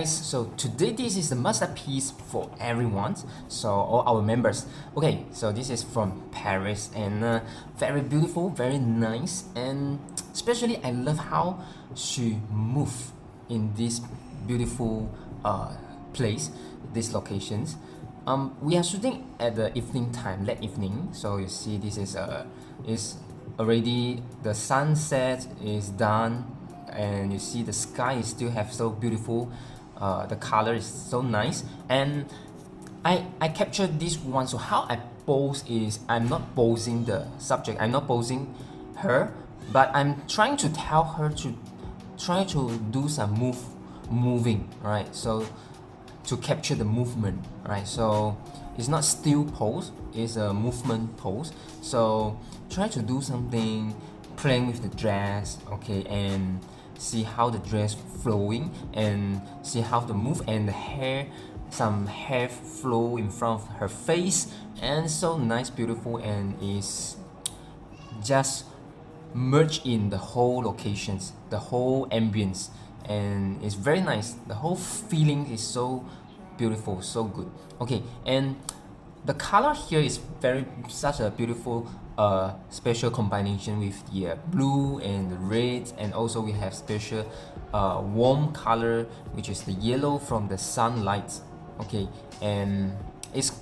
guys, so today this is the masterpiece for everyone, so all our members. Okay, so this is from Paris and very beautiful, very nice, and especially I love how she move in this beautiful place, these locations. We are shooting at the evening time, late evening, so you see this is already the sunset is done, and you see the sky is still have so beautiful, the color is so nice, and I captured this one. So how I pose is I'm not posing the subject, I'm not posing her, but I'm trying to tell her to try to do some moving, right? So to capture the movement, right? So it's not still pose, it's a movement pose. So try to do something, playing with the dress, okay, and see how the dress flowing, and see how the move, and the hair, some hair flow in front of her face, and so nice, beautiful, and is just merge in the whole locations, the whole ambience, and it's very nice. The whole feeling is so beautiful, so good. Okay, and the color here is very such a beautiful special combination with the blue and the red, and also we have special warm color, which is the yellow from the sunlight. Okay, and it's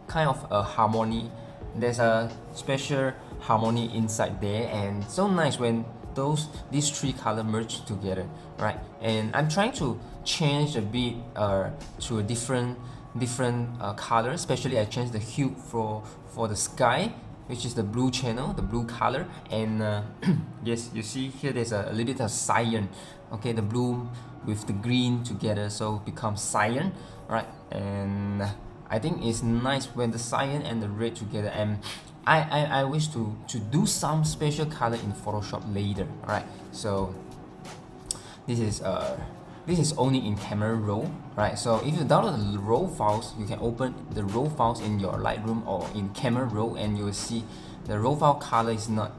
kind of a harmony. There's a special harmony inside there, and so nice when these three colors merge together, right? And I'm trying to change a bit to a different color. Especially I changed the hue for the sky, which is the blue channel, the blue color, and yes, you see here there's a little bit of cyan. Okay, the blue with the green together, so becomes cyan, right? And I think it's nice when the cyan and the red together, and I wish to do some special color in Photoshop later, right? So this is only in camera raw, right? So if you download the raw files, you can open the raw files in your Lightroom or in camera raw, and you will see the raw file color is not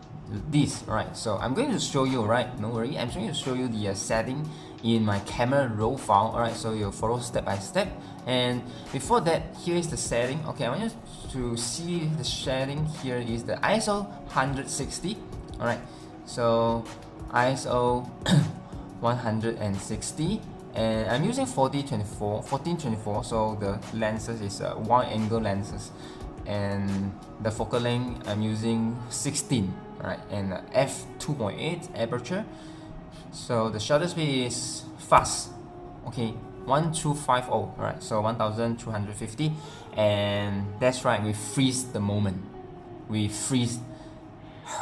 this, right? So I'm going to show you, right? No worry, I'm going to show you the setting in my camera raw file. All right, so you follow step by step. And before that, here is the setting. Okay, I want you to see the setting. Here is the ISO 160. All right, so ISO 160, and I'm using 1424, so the lenses is wide angle lenses, and the focal length I'm using 16, right, and f2.8 aperture. So the shutter speed is fast, okay, 1250, right, so 1250, and that's right, we freeze the moment, we freeze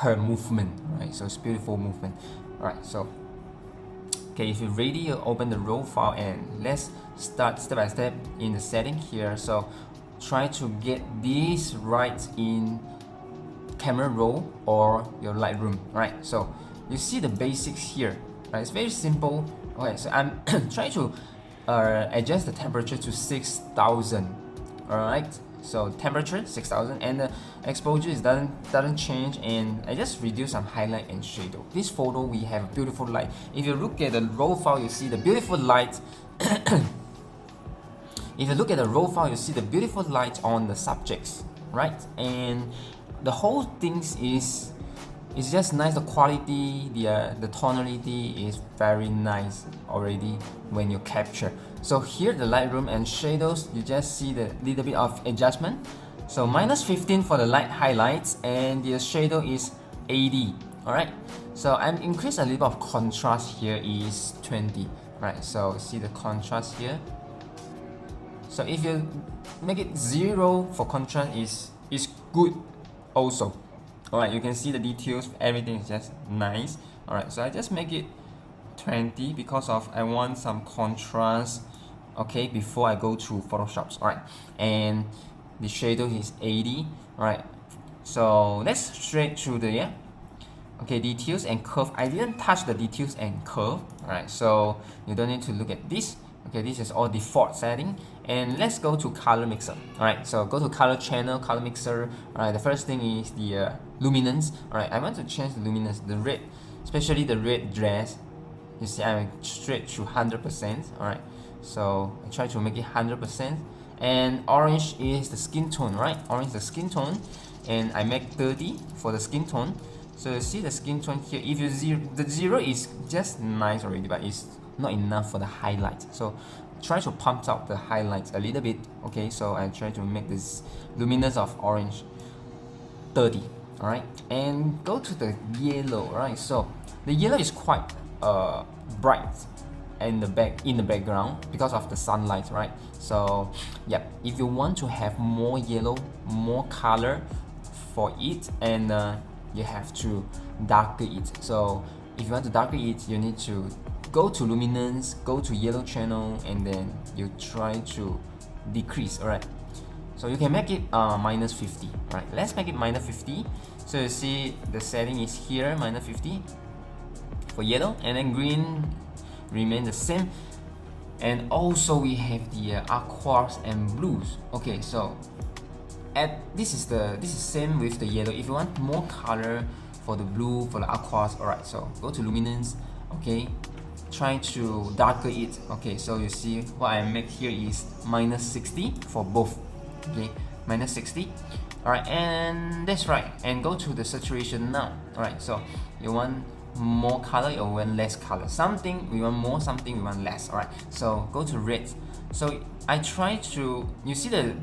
her movement, right? So it's beautiful movement, right? So okay, if you're ready, you open the raw file, and let's start step by step in the setting here. So try to get this right in camera raw or your Lightroom, right? So you see the basics here, right? It's very simple. Okay, so I'm trying to adjust the temperature to 6000, all right? So temperature 6000, and the exposure is doesn't change, and I just reduce some highlight and shadow. This photo we have beautiful light. If you look at the raw file, you see the beautiful light. If you look at the raw file, you see the beautiful light on the subjects, right? And the whole thing is just nice. The quality, the tonality is very nice already when you capture. So here the Lightroom and shadows, you just see the little bit of adjustment. So -15 for the light highlights, and the shadow is 80. All right. So I'm increase a little bit of contrast here is 20. Right. So see the contrast here. So if you make it 0 for contrast is good also. Alright, you can see the details, everything is just nice. Alright, so I just make it 20 because of I want some contrast, okay, before I go to Photoshop. Alright, and the shadow is 80. Alright, so let's straight through the okay, details and curve. I didn't touch the details and curve. Alright, so you don't need to look at this. Okay, this is all default setting, and let's go to color mixer. All right, so go to color channel, color mixer. All right, the first thing is the luminance. All right, I want to change the luminance, the red, especially the red dress. You see, I'm straight to 100%. All right, So I try to make it 100%. And orange is the skin tone, right? Orange is the skin tone, and I make 30 for the skin tone. So you see the skin tone here. If you the 0 is just nice already, but it's not enough for the highlight. So try to pump out the highlights a little bit. Okay, so I try to make this luminance of orange 30. All right, and go to the yellow. Right, so the yellow is quite bright in the background because of the sunlight, right? So yeah, if you want to have more yellow, more color for it, and you have to darken it. So if you want to darken it, you need to go to luminance, go to yellow channel, and then you try to decrease. All right, so you can make it minus 50. All right, let's make it minus 50. So you see the setting is here, minus 50 for yellow, and then green remain the same. And also we have the aquas and blues. Okay, so this is same with the yellow. If you want more color for the blue, for the aquas, all right, so go to luminance. Okay, try to darken it. Okay, so you see what I make here is minus 60 for both. Okay, minus 60. All right, and that's right. And go to the saturation now. All right, so you want more color or want less color, something we want more, something we want less. All right, so go to red. So I try to, you see the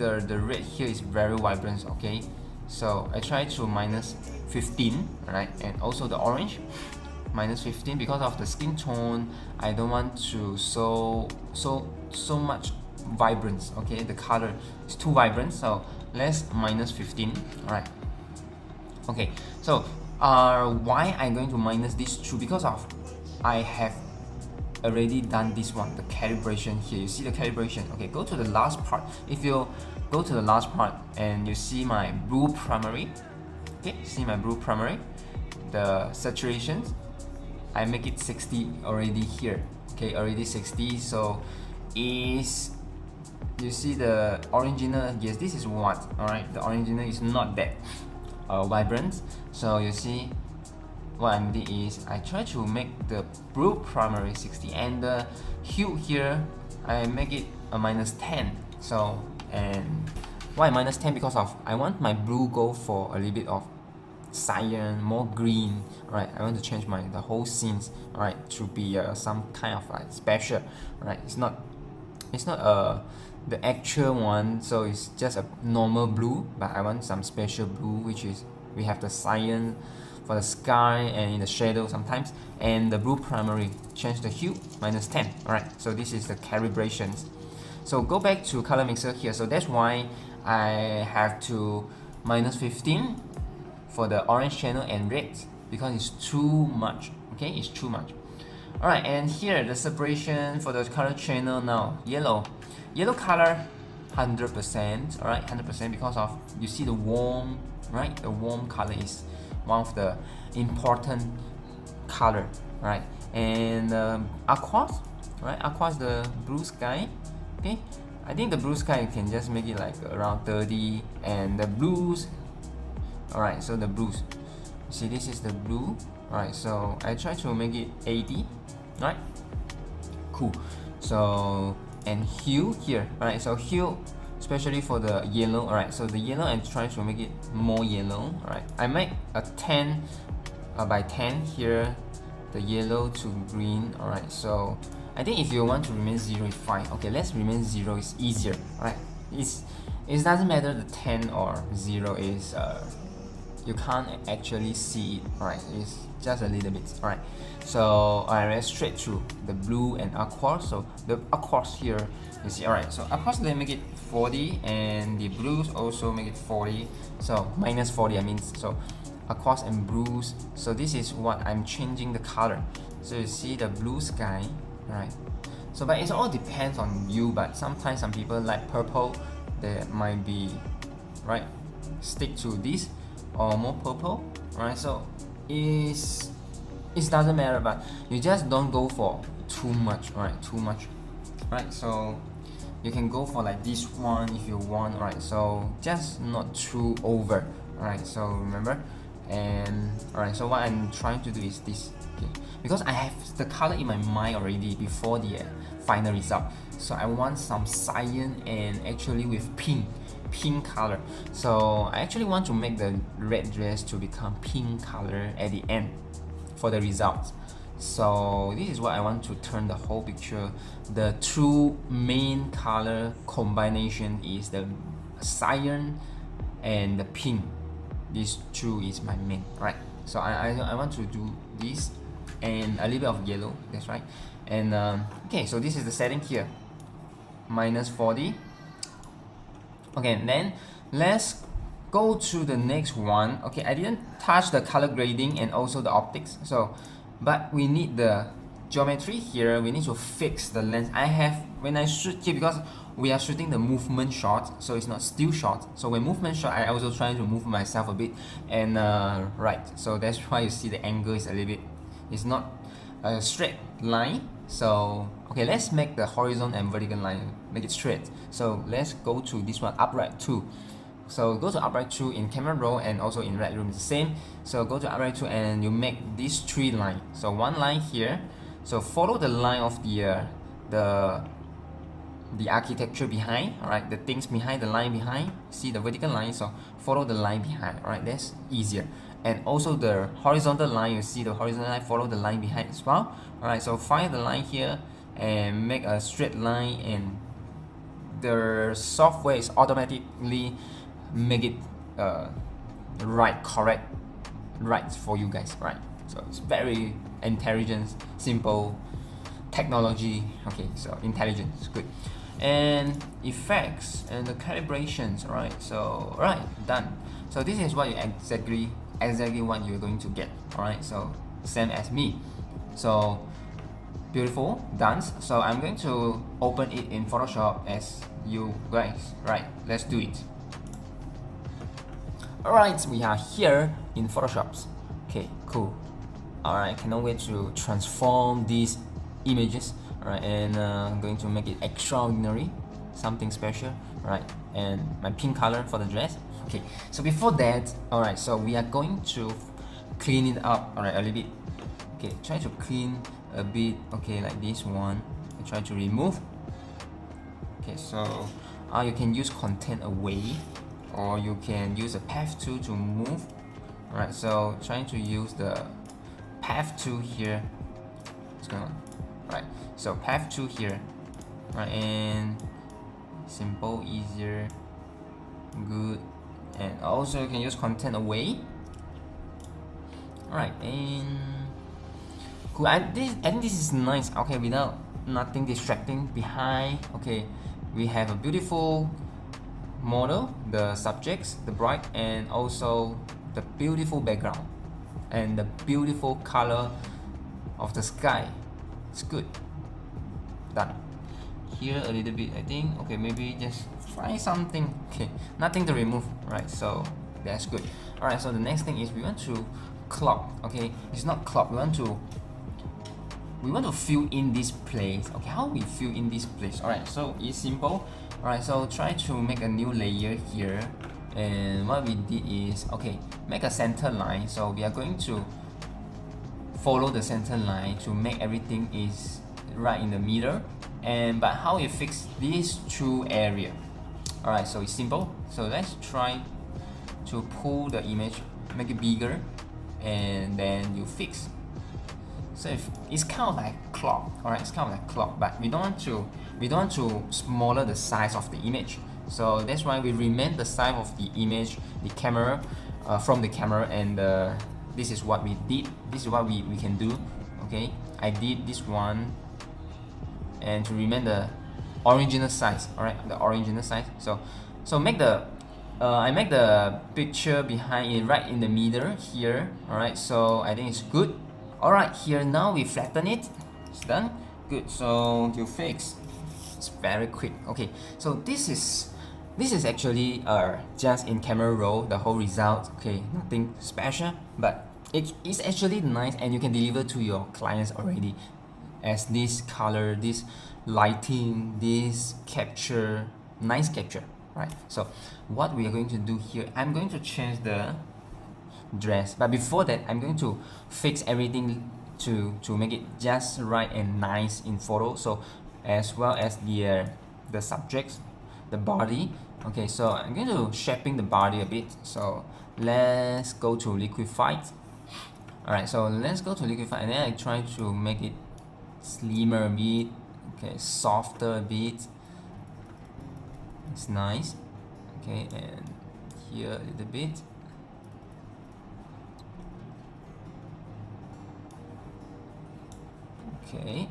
red here is very vibrant. Okay, so I try to minus 15. Right, and also the orange minus 15 because of the skin tone. I don't want to so much vibrance. Okay, the color is too vibrant, so let's minus 15. All right, okay, so why I'm going to minus these two? Because of I have already done this one, the calibration here. You see the calibration. Okay, go to the last part. If you go to the last part and you see my blue primary, okay, see my blue primary, the saturations, I make it 60 already here. Okay, already 60. So is, you see the original, yes, this is what, all right, the original is not that vibrant. So you see what I did is I try to make the blue primary 60, and the hue here I make it a minus 10. So, and why minus 10? Because of I want my blue go for a little bit of cyan, more green. Right, I want to change the whole scenes, right, to be some kind of like special. Right, it's not the actual one, so it's just a normal blue, but I want some special blue, which is we have the cyan for the sky and in the shadow sometimes, and the blue primary change the hue minus 10. All right, so this is the calibrations. So go back to color mixer here. So that's why I have to minus 15 for the orange channel and red, because it's too much. Okay, it's too much. All right, and here the separation for the color channel now, yellow color 100%. All right, 100%, because of you see the warm, right, the warm color is one of the important color, right? And aquas, right, aquas, the blue sky. Okay, I think the blue sky you can just make it like around 30, and the blues, all right, so the blues, see this is the blue. All right, so I try to make it 80. Right, cool. So, and hue here, all right, so hue especially for the yellow. All right, so the yellow I'm trying to make it more yellow. All right, I make a 10 by 10 here, the yellow to green. All right, so I think if you want to remain 0 is fine. Okay, let's remain 0 is easier. All right, it doesn't matter the 10 or 0 is you can't actually see it. All right, it's just a little bit. All right, so I went straight to the blue and aqua. So the aqua here, you see. All right, so aqua they make it 40, and the blues also make it 40. So minus 40, I mean, so aqua and blues. So this is what I'm changing the color. So you see the blue sky, right? So but it all depends on you. But sometimes some people like purple, they might be right stick to this or more purple, right? So it doesn't matter, but you just don't go for too much, right? Too much, right? So you can go for like this one if you want, right? So just not too over, right? So remember, And alright, so what I'm trying to do is this, okay, because I have the color in my mind already before the final result. So I want some cyan and actually with pink color. So I actually want to make the red dress to become pink color at the end for the result. So this is what I want to turn the whole picture. The true main color combination is the cyan and the pink. This two is my main, right? So I want to do this and a little bit of yellow, that's right. And okay, so this is the setting here, -40. Okay, and then let's go to the next one. Okay, I didn't touch the color grading and also the optics, so but we need the geometry here. We need to fix the lens. I have, when I shoot here, because we are shooting the movement shot, so it's not still shot. So when movement shot, I also trying to move myself a bit, and right, so that's why you see the angle is a little bit, it's not a straight line. So okay, let's make the horizontal and vertical line, make it straight. So let's go to this one, upright 2. So go to upright 2 in camera roll, and also in red room it's the same. So go to upright 2 and you make these 3 lines. So one line here, so follow the line of the architecture behind, alright, the things behind, the line behind, see the vertical line, so follow the line behind, alright, that's easier. And also the horizontal line, you see the horizontal line, follow the line behind as well. Alright, so find the line here and make a straight line, and the software is automatically make it right, correct, right for you guys, right? So it's very intelligent, simple technology. Okay, so intelligence, good. And effects and the calibrations, right? So right, done. So this is what you exactly what you're going to get. Alright, so same as me. So beautiful, done. So I'm going to open it in Photoshop as you guys, right? Let's do it. Alright, we are here in Photoshop. Okay, cool. Alright, cannot wait to transform these images. Alright, and I'm going to make it extraordinary, something special. Alright, and my pink color for the dress. Okay, so before that, alright, so we are going to clean it up, alright, a little bit. Okay, try to clean a bit, okay, like this one. I try to remove. Okay, so you can use content away, or you can use a path tool to move. Alright, so trying to use the path tool here. What's going on? Right, so path tool here, right, and simple, easier, good. And also you can use content away. Alright, and cool. I think this is nice. Okay, without nothing distracting behind. Okay, we have a beautiful model, the subjects, the bride, and also the beautiful background and the beautiful color of the sky. It's good. Done. Here a little bit, I think. Okay, maybe just try something. Okay, nothing to remove, right? So that's good. Alright, so the next thing is we want to crop. Okay, it's not crop. We want to fill in this place. Okay, how we fill in this place? Alright, so it's simple. Alright, so try to make a new layer here, and what we did is, okay, make a center line. So we are going to follow the center line to make everything is right in the middle. And but how you fix these two area? Alright, so it's simple. So let's try to pull the image, make it bigger, and then you fix. So if it's kind of like clock, alright, it's kind of like clock, but we don't want to smaller the size of the image. So that's why we remain the size of the image, the camera, from the camera, and this is what we did. This is what we can do. Okay, I did this one, and to remain the original size. Alright, the original size. So make the I make the picture behind it right in the middle here. Alright, so I think it's good. Alright, here now we flatten it. It's done. Good. So you fix. It's very quick. Okay, so this is actually just in camera roll the whole result. Okay, nothing special, but it is actually nice, and you can deliver to your clients already as this color, this lighting, this capture, nice capture, right? So what we are going to do here, I'm going to change the dress. But before that, I'm going to fix everything to make it just right and nice in photo. So as well as the subjects, the body. Okay, so I'm going to shaping the body a bit. So let's go to liquify. Alright, so let's go to liquify, and then I try to make it slimmer a bit. Okay, softer a bit. It's nice. Okay, and here a little bit. Okay.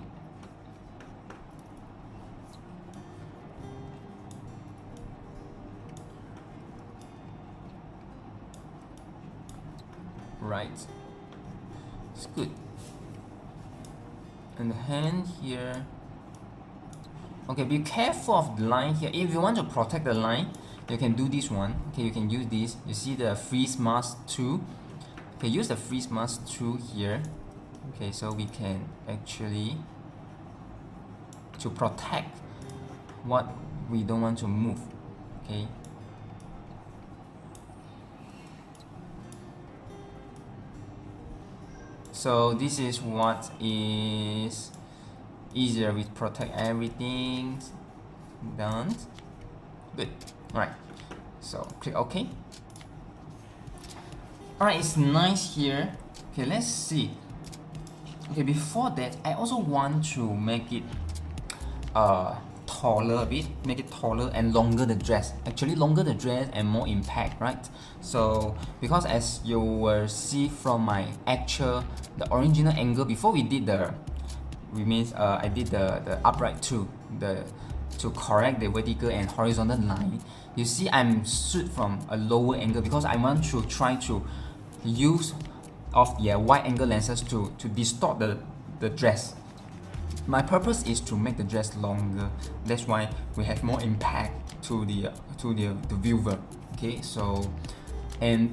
Right. It's good. And the hand here. Okay, be careful of the line here. If you want to protect the line, you can do this one. Okay, you can use this. You see the freeze mask tool. Okay, use the freeze mask tool here. Okay, so we can actually to protect what we don't want to move. Okay. So this is what is easier. We protect everything. Done. Good. Alright. So click OK. Alright, it's nice here. Okay, let's see. Okay, before that, I also want to make it taller a bit, make it taller and longer the dress. Actually, longer the dress and more impact, right? So because as you will see from my the original angle before we did I did the upright tool, to correct the vertical and horizontal line. You see, I'm shoot from a lower angle because I want to try to use of the wide angle lenses to distort the dress. My purpose is to make the dress longer. That's why we have more impact to the viewer. Okay, so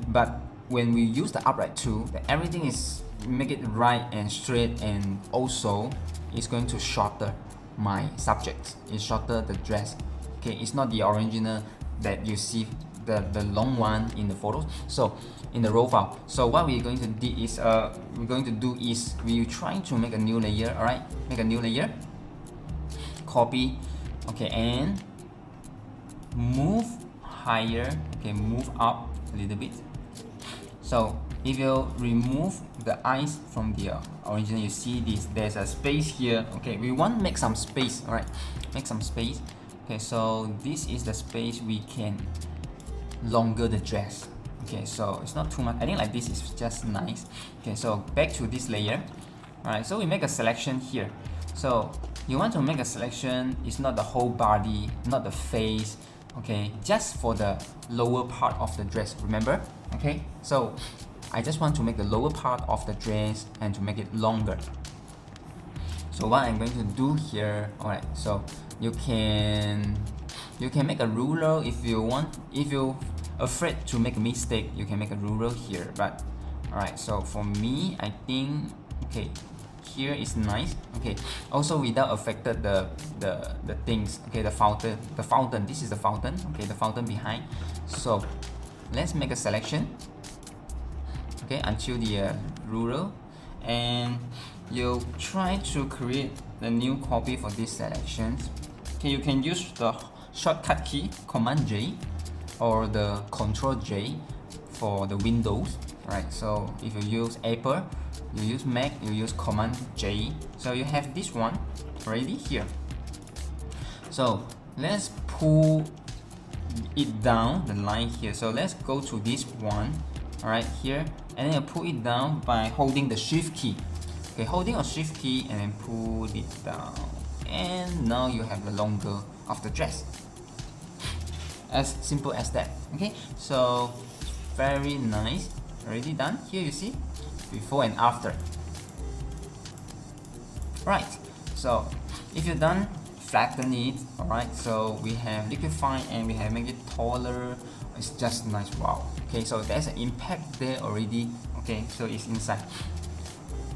but when we use the upright tool, everything is make it right and straight, and also it's going to shorter my subject. It's shorter the dress. Okay, it's not the original that you see the long one in the photos. So in the raw file, so what we're going to do is we're trying to make a new layer. All right, make a new layer, copy, okay, and move higher. Okay, move up a little bit. So if you remove the eyes from the original, you see this, there's a space here. Okay, we want to make some space. All right, make some space. Okay, so this is the space we can longer the dress. Okay, so it's not too much. I think like this is just nice. Okay, so back to this layer. Alright, so we make a selection here. So you want to make a selection, it's not the whole body, not the face. Okay, just for the lower part of the dress, remember? Okay, so I just want to make the lower part of the dress and to make it longer. So what I'm going to do here, alright, so you can make a ruler if you want. If you're afraid to make a mistake, you can make a ruler here. But alright, so for me, I think okay, here is nice. Okay, also without affected the things. Okay, the fountain. This is the fountain. Okay, the fountain behind. So let's make a selection. Okay, until the ruler, and you try to create the new copy for these selections. Okay, you can use the shortcut key Command J or the Control J for the Windows. Right, so if you use Apple, you use Mac, you use Command J. So you have this one already here. So let's pull it down, the line here. So let's go to this one, alright, here, and then you pull it down by holding the Shift key. Okay, holding a Shift key and then pull it down. And now you have the longer of the dress. As simple as that. Okay, so very nice. Already done. Here you see before and after. Right, so if you're done, flatten it. Alright, so we have liquify and we have make it taller. It's just nice. Wow. Okay, so there's an impact there already. Okay, so it's inside.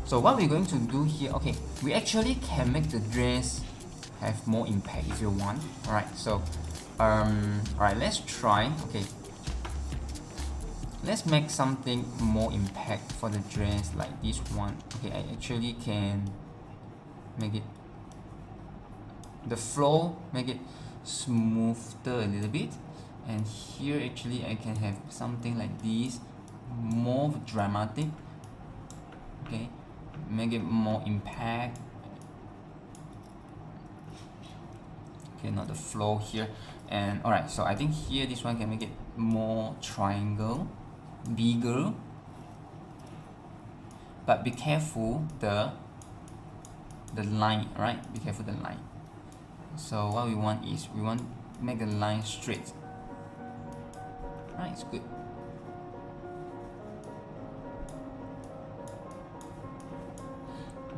So what we're going to do here, okay, we actually can make the dress have more impact if you want. Alright, so alright, let's try. Okay, let's make something more impact for the dress, like this one. Okay, I actually can make it the flow, make it smoother a little bit, and here actually I can have something like this, more dramatic. Okay, make it more impact. Okay, not the flow here. And alright, so I think here this one can make it more triangle, bigger, but be careful the line, right? Be careful the line. So what we want is we want to make the line straight. Right, it's good.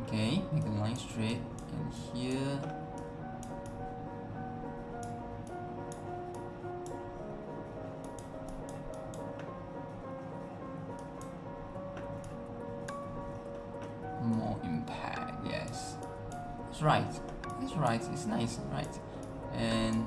Okay, make the line straight, and here more impact. Yes, that's right. That's right. It's nice, right? And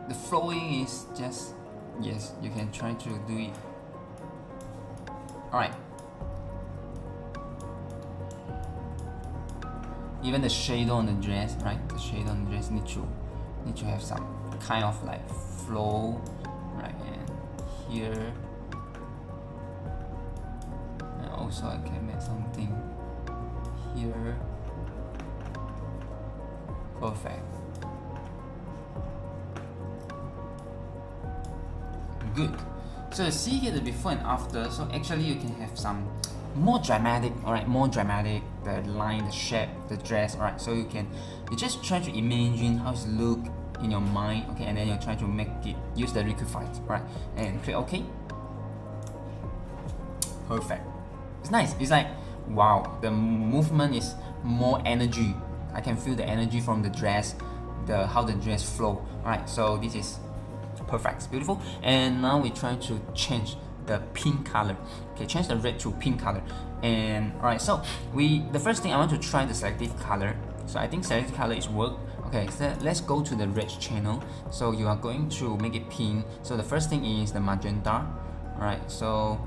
the flowing is just, yes, you can try to do it. Alright. Even the shade on the dress, right? The shade on the dress need to have some kind of like flow, right? And here, and also I can make something here. Perfect. Good. So you see here the before and after. So actually you can have some more dramatic, alright, more dramatic, the line, the shape, the dress, alright. So you just try to imagine how it look in your mind, okay, and then you try to make it, use the liquify, right, and click OK. Perfect. It's nice. It's like, wow, the movement is more energy. I can feel the energy from the dress, how the dress flow. Alright, so this is perfect, it's beautiful. And now we try to change the pink color. Okay, change the red to pink color. And alright, so the first thing I want to try the selective color. So I think selective color is work. Okay, so let's go to the red channel. So you are going to make it pink. So the first thing is the magenta. Alright, so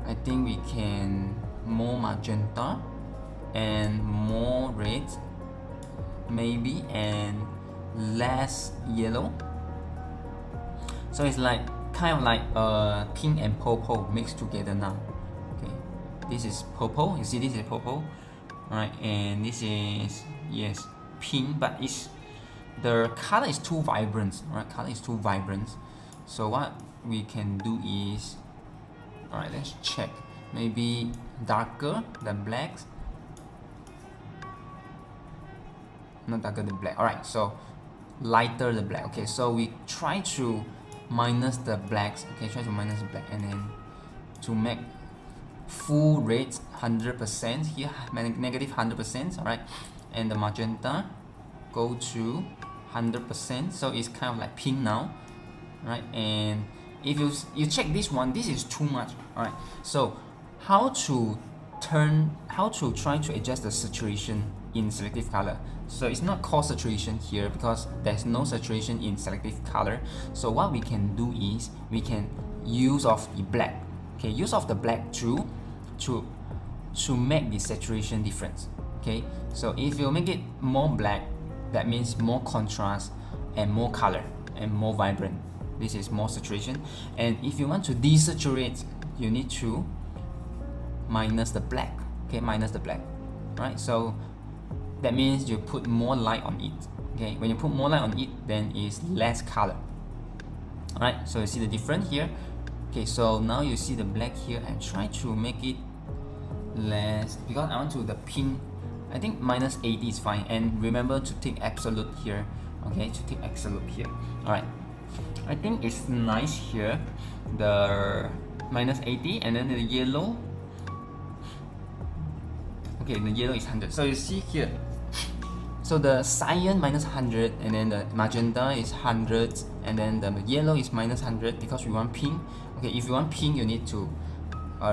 I think we can more magenta and more red, maybe, and less yellow. So it's like kind of like pink and purple mixed together now. Okay, this is purple. You see, this is purple, right? And this is, yes, pink, but the color is too vibrant. Right, color is too vibrant. So what we can do is, alright, let's check. Maybe darker than black. Not darker than black. Alright, so lighter the black. Okay, so we try to minus the blacks. Okay, try to minus the black, and then to make full red 100% here, negative 100%. Alright, and the magenta go to 100%. So it's kind of like pink now, right? And if you check this one, this is too much. Alright, so how to try to adjust the saturation in selective color. So it's not called saturation here because there's no saturation in selective color. So what we can do is we can use of the black. Okay, use of the black to make the saturation difference. Okay, so if you make it more black, that means more contrast and more color and more vibrant. This is more saturation. And if you want to desaturate, you need to minus the black. Okay, minus the black, right? So that means you put more light on it. Okay, when you put more light on it, then it's less color. Alright, so you see the difference here. Okay, so now you see the black here, and try to make it less because I want to the pink. I think minus 80 is fine, and remember to take absolute here. Okay, to take absolute here. Alright, I think it's nice here, the minus 80, and then the yellow. Okay, the yellow is 100. So you see here, so the cyan minus 100, and then the magenta is 100, and then the yellow is minus 100 because we want pink. Okay, if you want pink, you need to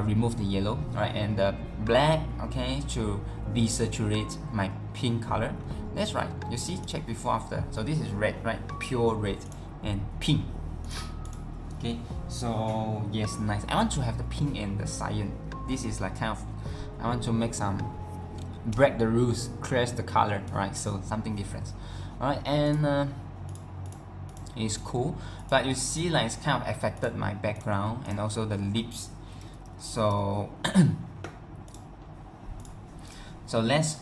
remove the yellow, right? And the black, okay, to desaturate my pink color. That's right. You see, check before after. So this is red, right? Pure red and pink. Okay, so yes, nice. I want to have the pink and the cyan. This is like kind of, I want to make some, break the rules, crash the color, right? So something different. Alright, and it's cool, but you see like it's kind of affected my background and also the lips. So so let's,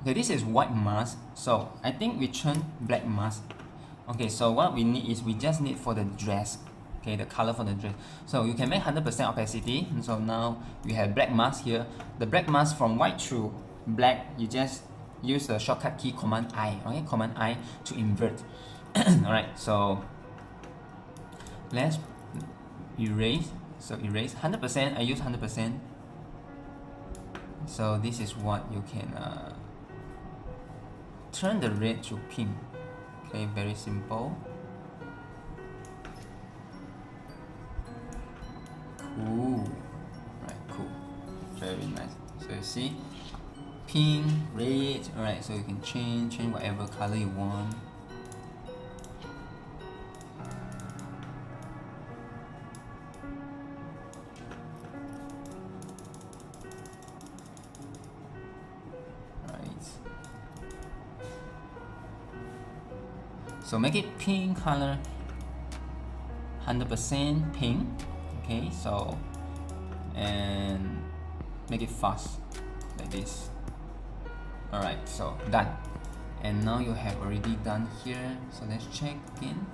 okay, this is white mask, so I think we turn black mask. Okay, so what we need is, we just need for the dress, okay, the color for the dress. So you can make 100% opacity. And so now we have black mask here. The black mask from white to black, you just use the shortcut key Command I, okay, Command I to invert. Alright, so let's erase. So erase 100%. I use 100%. So this is what you can turn the red to pink. Okay, very simple. Cool. Right, cool. Very nice. So you see, pink, red. Alright, so you can change whatever color you want. So make it pink color, 100% pink. Okay, so, and make it fast like this. Alright, so done. And now you have already done here. So let's check again.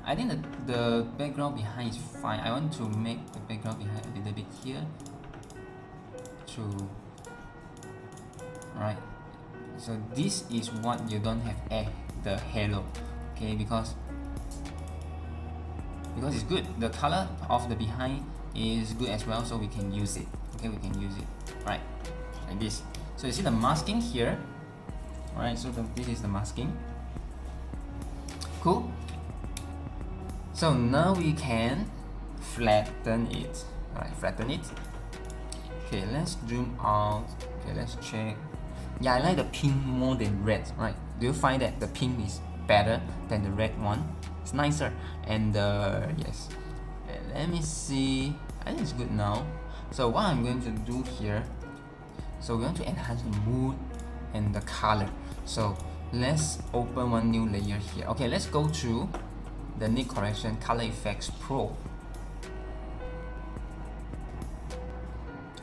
I think the background behind is fine. I want to make the background behind a little bit here. Alright. So this is what you don't have the halo, okay, because it's good. The color of the behind is good as well, so we can use it. Okay, we can use it, right, like this. So you see the masking here, right? So this is the masking. Cool. So now we can flatten it. Alright, flatten it. Okay, let's zoom out. Okay, let's check. Yeah, I like the pink more than red, right? Do you find that the pink is better than the red one? It's nicer. And yes. Let me see. I think it's good now. So what I'm going to do here, so we're going to enhance the mood and the color. So let's open one new layer here. Okay, let's go to the Nik Correction Color Effects Pro.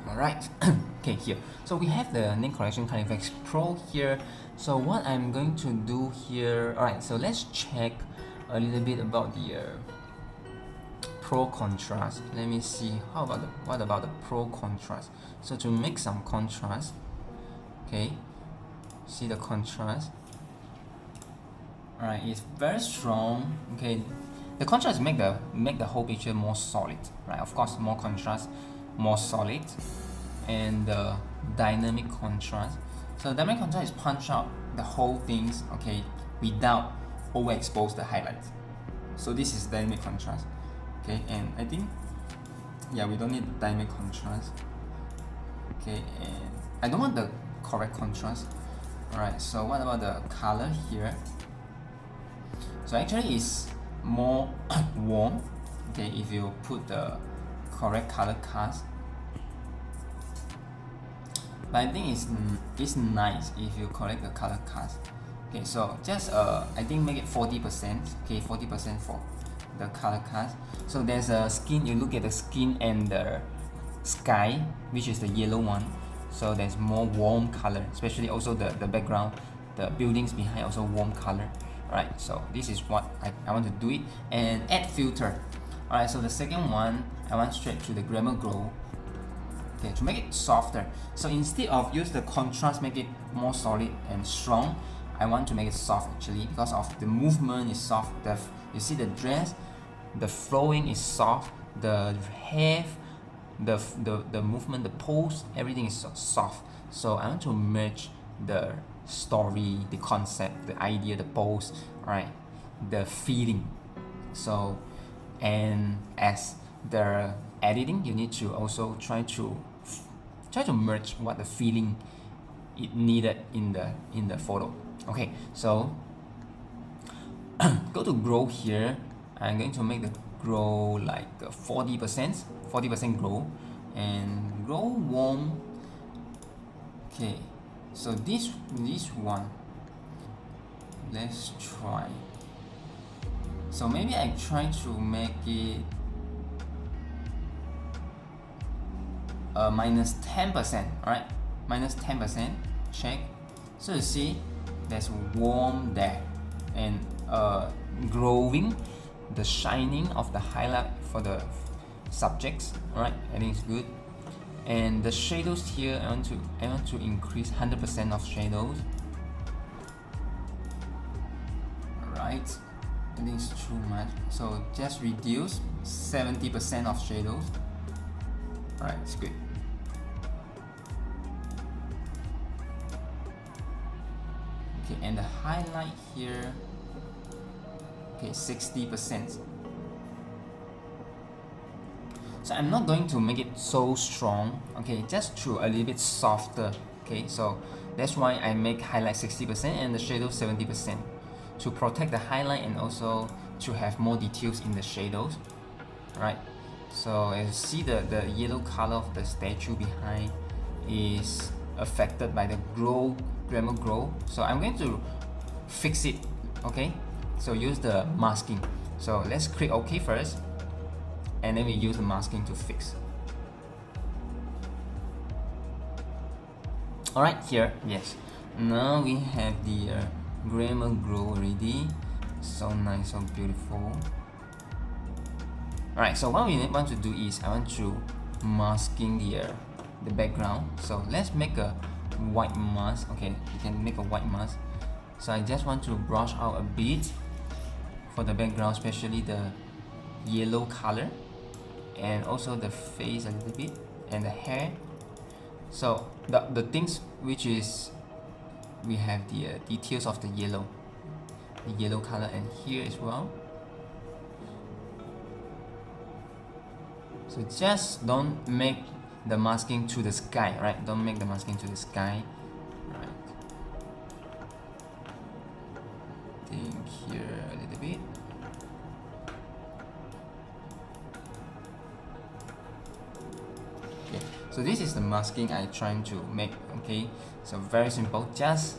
Alright, okay, here. So we have the Nik Correction Color Effects Pro here. So what I'm going to do here, alright, so let's check a little bit about the Pro Contrast. Let me see, what about the Pro Contrast? So to make some contrast, okay, see the contrast. Alright, it's very strong. Okay, the contrast make the whole picture more solid, right? Of course, more contrast, more solid, and the dynamic contrast. So dynamic contrast is punch out the whole things, okay, without overexpose the highlights. So this is dynamic contrast, okay, and I think, yeah, we don't need dynamic contrast. Okay, and I don't want the correct contrast. Alright, so what about the color here? So actually it's more warm, okay, if you put the correct color cast. But I think it's nice if you correct the color cast. Okay, so just I think make it 40%. Okay, 40% for the color cast. So there's a skin. You look at the skin and the sky, which is the yellow one. So there's more warm color, especially also the background, the buildings behind also warm color. Alright, so this is what I want to do it, and add filter. Alright, so the second one, I went straight to the Glamour Glow. Okay, to make it softer. So instead of use the contrast, make it more solid and strong, I want to make it soft actually, because of the movement is soft. You see the dress, the flowing is soft, the hair, the movement, the pose, everything is so soft. So I want to merge the story, the concept, the idea, the pose, right, the feeling. So, and as the editing, you need to also try to merge what the feeling it needed in the photo. Okay, so go to grow here. I'm going to make the grow like 40% grow, and grow warm. Okay, so this one, let's try. So maybe I try to make it minus 10%. All right, minus 10%. Check. So you see, there's warm there, and growing, the shining of the highlight for the subjects. All right, I think it's good. And the shadows here, I want to increase 100% of shadows. Right, I think it's too much, so just reduce 70% of shadows. All right, it's good. Okay, and the highlight here, okay, 60%. So I'm not going to make it so strong, okay, just to a little bit softer. Okay, so that's why I make highlight 60% and the shadow 70%, to protect the highlight and also to have more details in the shadows. Right, so as you see, the yellow color of the statue behind is affected by the grammar grow. So I'm going to fix it. Okay, so use the masking. So let's click OK first, and then we use the masking to fix. Alright, here, yes. Now we have the grammar grow already. So nice, so beautiful. Alright, so what we want to do is, I want to masking the background. So let's make a white mask. Okay, you can make a white mask. So I just want to brush out a bit for the background, especially the yellow color, and also the face a little bit, and the hair. So the things which is, we have the details of the yellow color, and here as well. So just don't make the masking to the sky, right? Don't make the masking to the sky, right? Think here a little bit. Okay, so this is the masking I'm trying to make. Okay, so very simple, just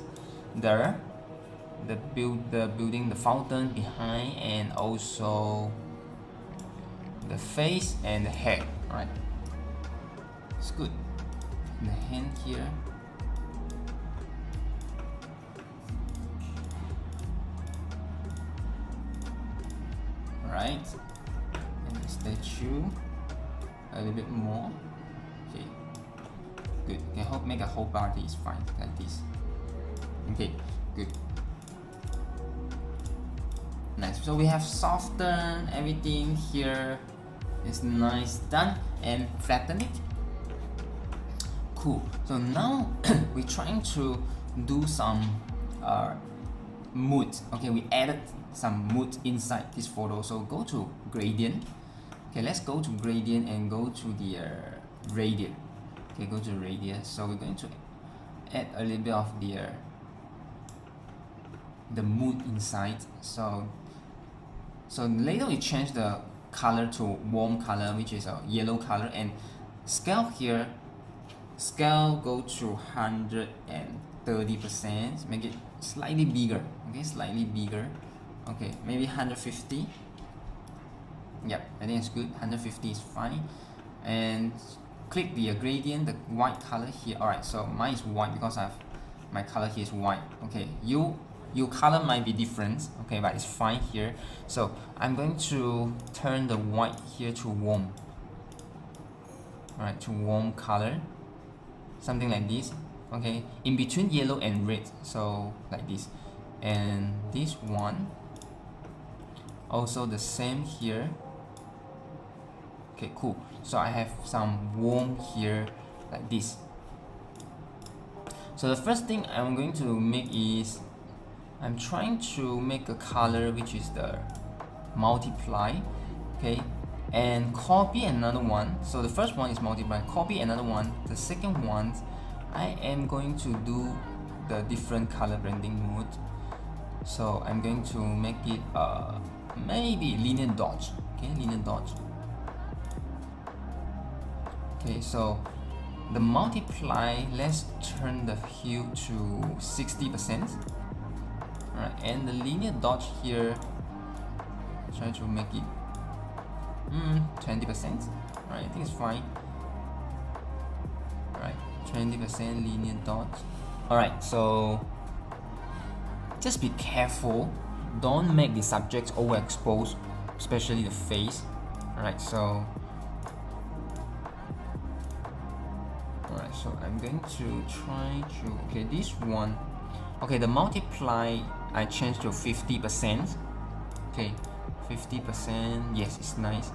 the building, the fountain behind, and also the face and the hair. Right, it's good. The hand here. Right, and the statue a little bit more. Okay, good. Okay, make a whole body is fine, like this. Okay, good. Nice. So we have softened everything here. It's nice, done, and flatten it. Cool. So now we're trying to do some mood. Okay, we added some mood inside this photo. So go to gradient. Okay, let's go to gradient and go to the radius. Okay, go to radius. So we're going to add a little bit of the mood inside. So later we change the color to warm color, which is a yellow color, and scale here. Scale go to 130%. Make it slightly bigger. Okay, slightly bigger. Okay, maybe 150. Yep, I think it's good. 150 is fine. And click the gradient, the white color here. Alright, so mine is white because my color here is white. Okay, your color might be different, okay, but it's fine here. So I'm going to turn the white here to warm. Alright, to warm color, something like this. Okay, in between yellow and red, so like this. And this one also the same here. Okay, cool. So I have some warm here like this. So the first thing I'm going to make is, I'm trying to make a color which is the multiply. Okay, and copy another one. So the first one is multiply, copy another one. The second one I am going to do the different color blending mode. So I'm going to make it maybe linear dodge. Okay, linear dodge. Okay, so the multiply, let's turn the hue to 60%. Alright, and the linear dodge here, try to make it 20%. Alright, I think it's fine. Alright, 20% linear dodge. Alright, so just be careful, don't make the subjects overexposed, especially the face. Alright, so I'm going to try to, okay, this one, okay, the multiply I changed to 50%. Okay, 50%, yes, it's nice.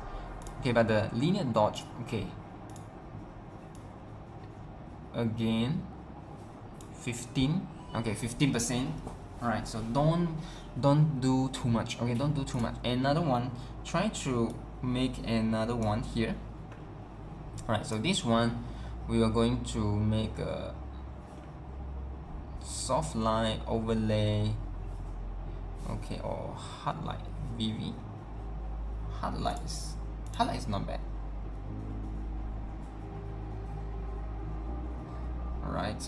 Okay, but the linear dodge, okay, again 15, okay, 15%. Alright, so don't do too much. Okay, don't do too much. Another one, try to make another one here. Alright, so this one we are going to make a soft line overlay, okay, or hard light, VV. Hard light is not bad. Alright,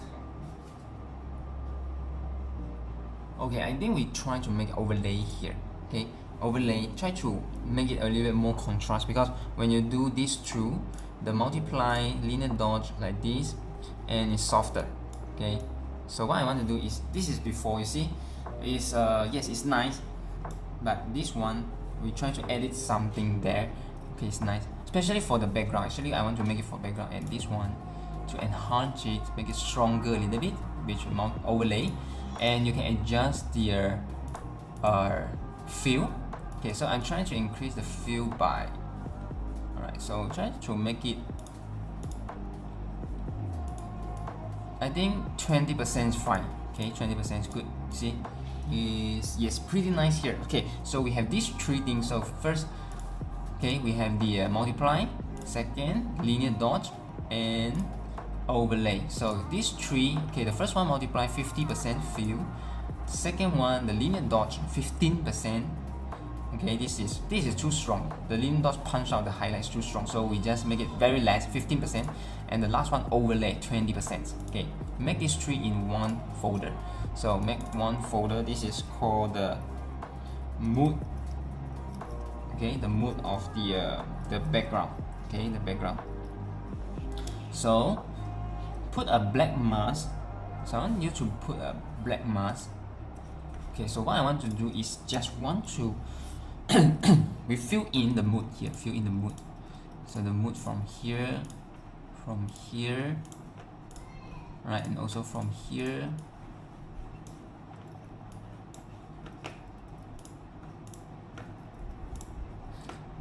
okay, I think we try to make overlay here. Okay, overlay, try to make it a little bit more contrast, because when you do these two, the multiply, linear dodge like this, and it's softer. Okay, so what I want to do is, this is before, you see, is yes, it's nice, but this one we try to edit something there. Okay, it's nice, especially for the background. Actually, I want to make it for background, and this one to enhance it, make it stronger a little bit, which mount overlay, and you can adjust the fill. Okay, so I'm trying to increase the fill by, alright, so try to make it, I think 20% is fine. Okay, 20% is good. See, is, yes, pretty nice here. Okay, so we have these three things. So first, okay, we have the multiply, second linear dodge, and overlay. So these three, okay, the first one multiply 50% fill, second one the linear dodge 15%. Okay, this is too strong. The linear dodge punch out the highlights too strong, so we just make it very less, 15%, and the last one overlay 20%. Okay, make these three in one folder. So make one folder. This is called the mood. Okay, the mood of the background. Okay, the background. So put a black mask. So I want you to put a black mask. Okay, so what I want to do is just want to we fill in the mood here, fill in the mood. So the mood from here, right, and also from here.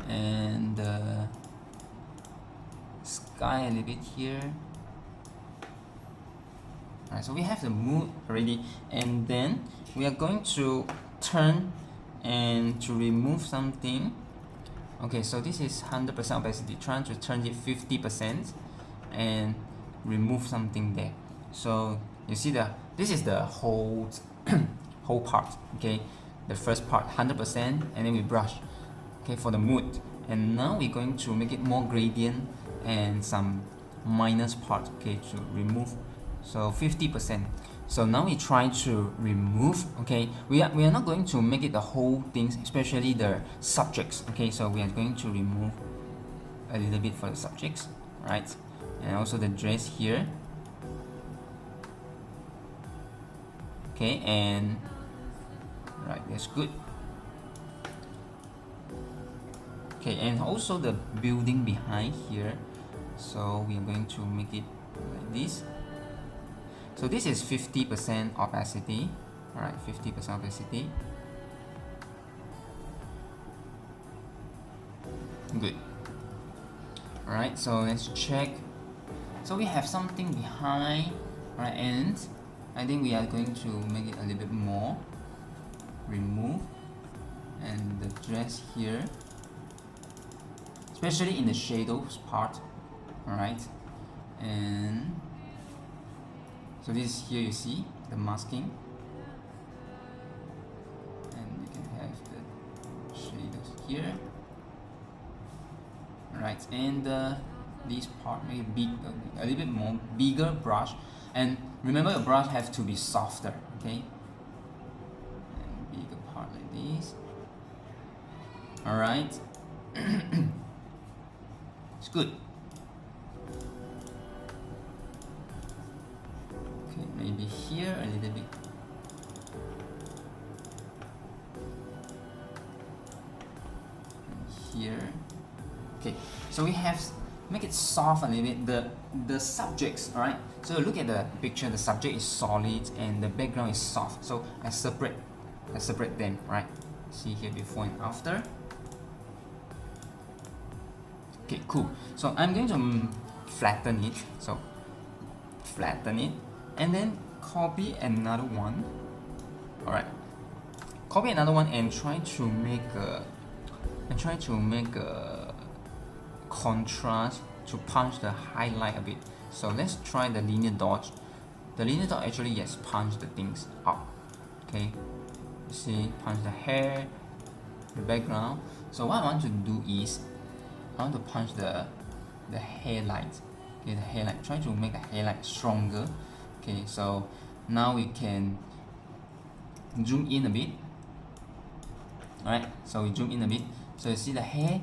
And the sky a little bit here. Alright, so we have the mood already, and then we are going to turn and to remove something. Okay, so this is 100% opacity, trying to turn it 50% and remove something there. So you see this is the whole whole part. Okay, the first part 100%, and then we brush, okay, for the mood. And now we're going to make it more gradient and some minus part, okay, to remove. So 50%. So now we try to remove. Okay, we are not going to make it the whole things, especially the subjects. Okay, so we are going to remove a little bit for the subjects, right? And also the dress here. Okay, and right, that's good. Okay, and also the building behind here. So we are going to make it like this. So this is 50% opacity. Alright, 50% opacity. Good. Alright, so let's check. So we have something behind, right, and I think we are going to make it a little bit more. Remove, and the dress here, especially in the shadows part. Alright, and So this is here, you see the masking, and you can have the shadows here. Right, and this part maybe big, a little bit more bigger brush, and remember your brush have to be softer, okay? And bigger part like this. All right, it's good. Okay, maybe here a little bit. And here. Okay, so we have make it soft a little bit. The subjects, all right. So look at the picture. The subject is solid and the background is soft. So I separate them, right? See here before and after. Okay, cool. So I'm going to flatten it. So flatten it, and then copy another one. All right, copy another one and try to make a contrast to punch the highlight a bit. So let's try the linear dodge. The linear dodge actually, yes, punch the things up. Okay, you see, punch the hair, the background. So what I want to do is I want to punch the hairlight. Okay, the hairlight. Try to make the hairlight stronger. Okay, so now we can zoom in a bit. Alright, so we zoom in a bit. So you see the hair,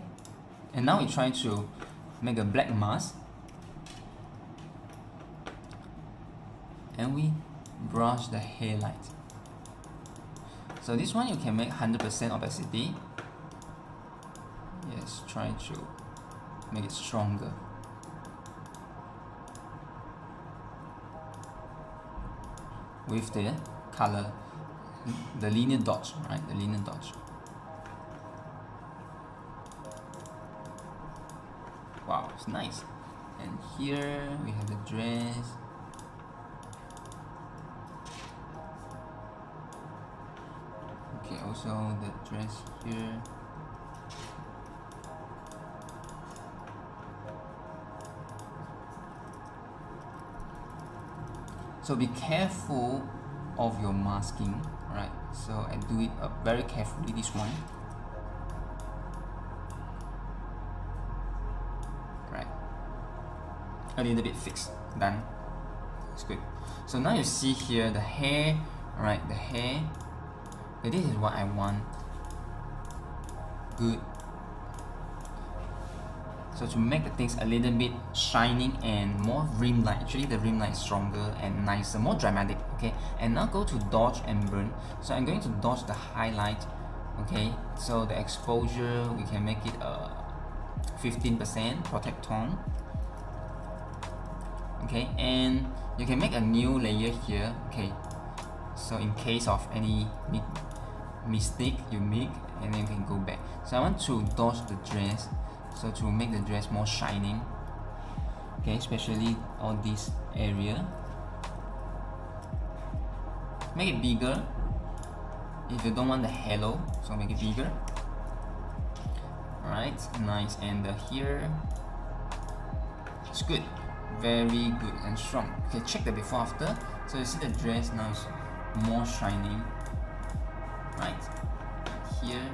and now we try to make a black mask, and we brush the hairlight. So this one you can make 100% opacity. Yes, try to make it stronger. With the color, the linear dodge, right? The linear dodge. Wow, it's nice. And here we have the dress. Okay, also the dress here. So be careful of your masking, right? So I do it very carefully, this one. Right. A little bit fixed, done. It's good. So now you see here the hair, right? The hair. Okay, this is what I want. Good. So to make the things a little bit shining and more rim light, actually the rim light is stronger and nicer, more dramatic, okay? And now go to dodge and burn. So I'm going to dodge the highlight, okay? So the exposure, we can make it 15%, protect tone. Okay, and you can make a new layer here, okay? So in case of any mistake you make, and then you can go back. So I want to dodge the dress. So to make the dress more shining, okay, especially on this area, make it bigger. If you don't want the halo, so make it bigger. Alright, nice. And here, it's good, very good and strong. Okay, check the before after. So you see the dress now is more shining, right? Here.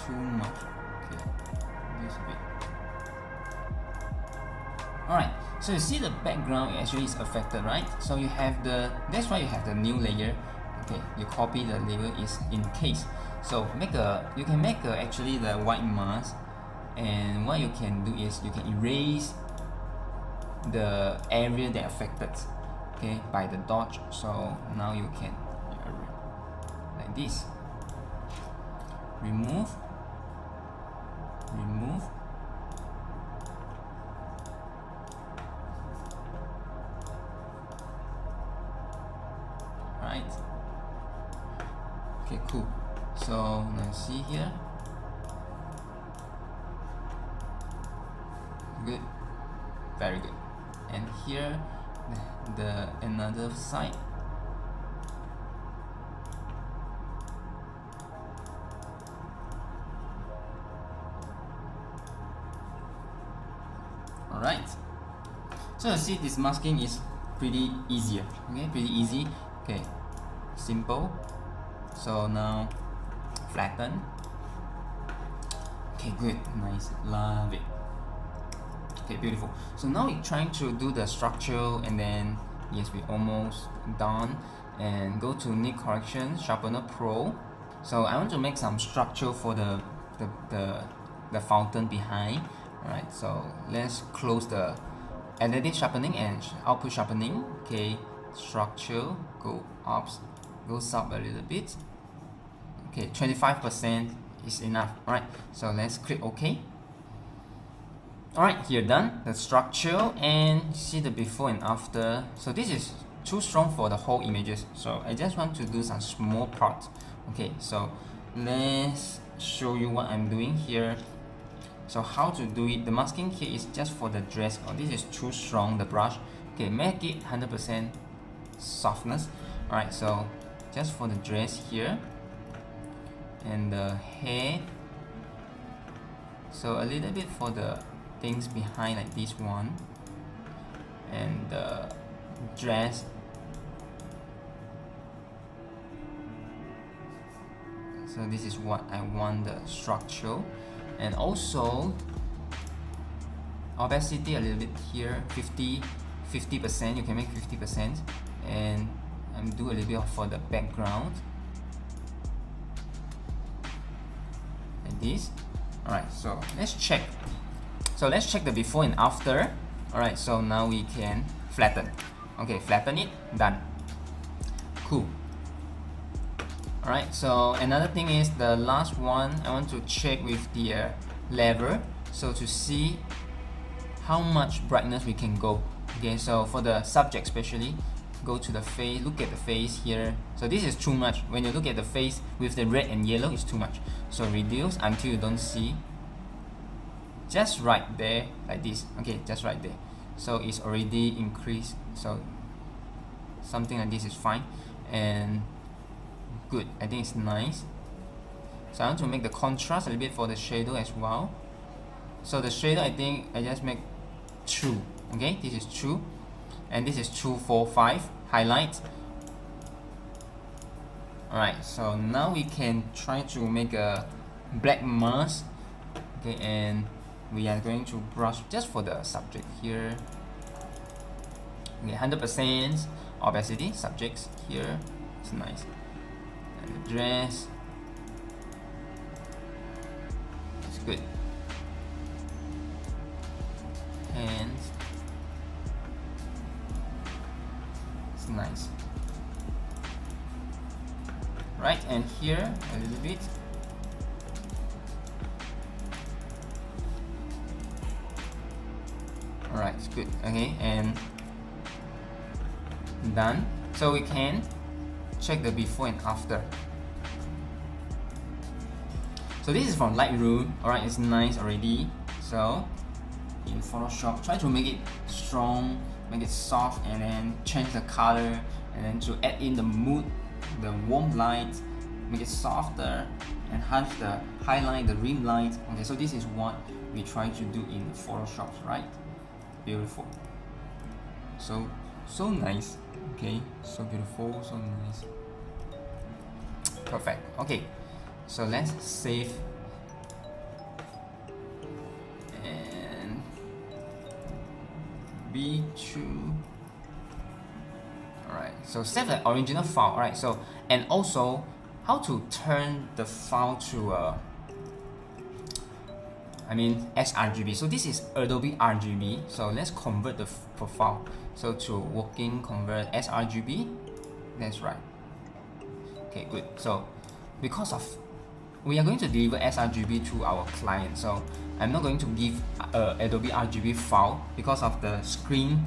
Too much. Okay, this bit. Alright, so you see the background actually is affected, right? So you have that's why you have the new layer. Okay, you copy the layer is in case. So you can make actually the white mask, and what you can do is you can erase the area that affected, okay, by the dodge. So now you can like this. Remove. Right. Okay, cool. So now see here. Good. Very good. And here the another side. Alright, so you see this masking is pretty easier, okay, pretty easy, okay, simple. So now flatten, okay, good, nice, love it. Okay, beautiful. So now we're trying to do the structure, and then yes, we almost done. And go to Nick Correction, Sharpener Pro. So I want to make some structure for the fountain behind. Alright, so let's close the additive sharpening and output sharpening. Okay, structure, goes up a little bit. Okay, 25% is enough. Alright, so let's click OK. Alright, here done the structure, and see the before and after. So this is too strong for the whole images, so I just want to do some small parts. Okay, so let's show you what I'm doing here. So how to do it, the masking here is just for the dress. Oh, this is too strong, the brush. Okay, make it 100% softness. Alright, so just for the dress here, and the hair, so a little bit for the things behind, like this one, and the dress. So this is what I want, the structure. And also opacity a little bit here, 50%, you can make 50%, and I'm do a little bit for the background like this. Alright, so let's check. So let's check the before and after. Alright, so now we can flatten. Okay, flatten it, done. Cool. Alright, so another thing is the last one, I want to check with the lever, so to see how much brightness we can go. Okay, so for the subject especially, go to the face, look at the face here. So this is too much. When you look at the face with the red and yellow, it's too much. So reduce until you don't see. Just right there, like this. Okay, just right there. So it's already increased. So something like this is fine. And good, I think it's nice. So I want to make the contrast a little bit for the shadow as well. So the shadow, I think I just make 2. Okay, this is 2, and this is 2, 4, 5 highlight. Alright, so now we can try to make a black mask. Okay, and we are going to brush just for the subject here. Okay, 100% opacity, subjects here. It's nice. And the dress, it's good. Hands, it's nice. Right, and here a little bit. Alright, it's good. Okay, and done. So we can check the before and after. So this is from Lightroom. Alright, it's nice already. So in Photoshop, try to make it strong, make it soft, and then change the color, and then to add in the mood, the warm light, make it softer, enhance the highlight, the rim light. Okay, so this is what we try to do in Photoshop, right? Beautiful. So nice. Okay, so beautiful, so nice. Perfect. Okay, so let's save and B2. Alright, so save the original file. Alright, so and also how to turn the file to sRGB. So this is Adobe RGB. So let's convert the profile. So to working, convert sRGB. That's right. Okay, good. So because of we are going to deliver sRGB to our client, so I'm not going to give Adobe RGB file because of the screen.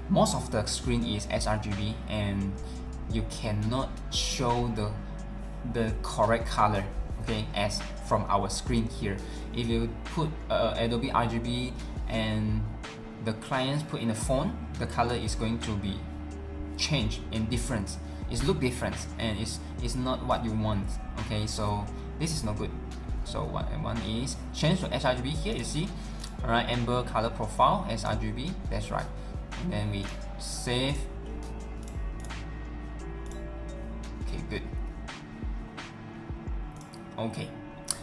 Most of the screen is sRGB, and you cannot show the correct color. Okay, as from our screen here. If you put Adobe RGB and the clients put in a phone, the color is going to be changed in different. It's look different, and it's not what you want. Okay, so this is not good. So what I want is change to sRGB. Here you see Alright, amber color profile as RGB, that's right. And then we save. Okay, good. Okay,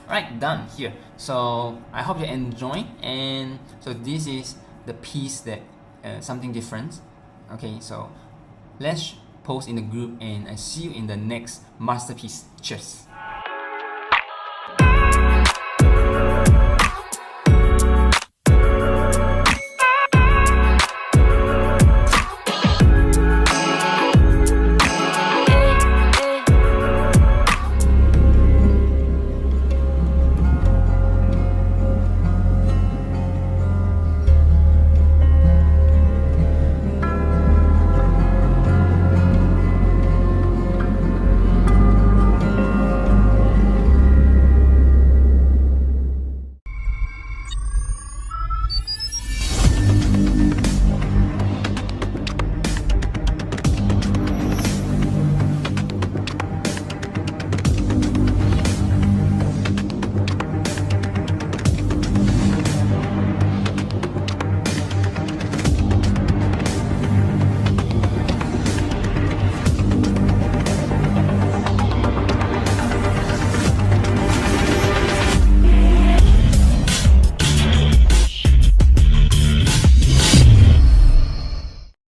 alright, done here. So I hope you enjoy, and so this is the piece that something different. Okay, so let's post in the group, and I see you in the next masterpiece. Cheers.